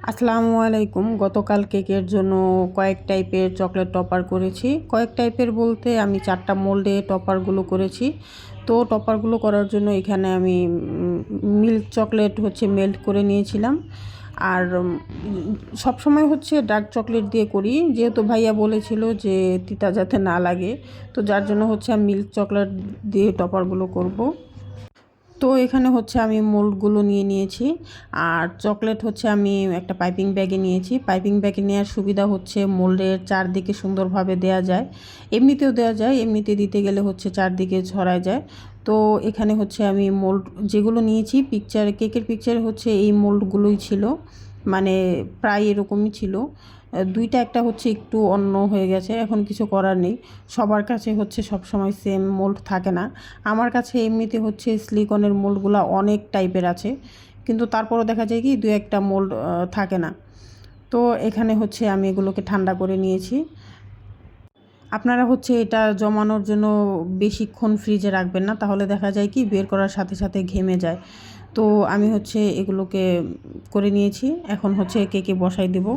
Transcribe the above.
আসসালামু আলাইকুম। গতকাল কেকের জন্য কয়েক টাইপের চকলেট টপার করেছি। কয়েক টাইপের বলতে আমি ৪ টা মোল্ডে টপারগুলো করেছি। তো টপারগুলো করার জন্য এখানে আমি মিল্ক চকলেট মেল্ট করে নিয়েছিলাম। আর সবসময় ডার্ক চকলেট দিয়ে করি, যেহেতু ভাইয়া বলেছিল যে তিতা যাতে না লাগে, তো যার জন্য আমি মিল্ক চকলেট দিয়ে টপারগুলো করব। তো এখানে আমি মোল্ডগুলো নিয়ে নিয়েছি। আর চকলেট আমি একটা পাইপিং ব্যাগে নিয়েছি। পাইপিং ব্যাগে নেওয়ার সুবিধা মোল্ডের চারদিকে সুন্দরভাবে দেয়া যায়, এমনিতেও দেওয়া যায়, এমনিতে দিতে গেলে চারদিকে ছড়ায় যায়। তো এখানে আমি মোল্ড যেগুলো নিয়েছি, কেকের পিকচারে এই মোল্ডগুলোই ছিল, মানে প্রায় এরকমই ছিল। দুইটা একটা একটু অন্য হয়ে গেছে, এখন কিছু করার নেই। সবার কাছে সবসময় সেম মোল্ড থাকে না। আমার কাছে এমনিতে সিলিকনের মোল্ডগুলো অনেক টাইপের আছে, কিন্তু তারপরও দেখা যায় কি 2-1টা মোল্ড থাকে না। তো এখানে আমি এগুলোকে ঠান্ডা করে নিয়েছি। আপনারা এটা জমানোর জন্য বেশিক্ষণ ফ্রিজে রাখবেন না, তাহলে দেখা যায় কি বের করার সাথে সাথে ঘেমে যায়। তো আমি এগুলোকে করে নিয়েছি, এখন কেকে বসাই দেব।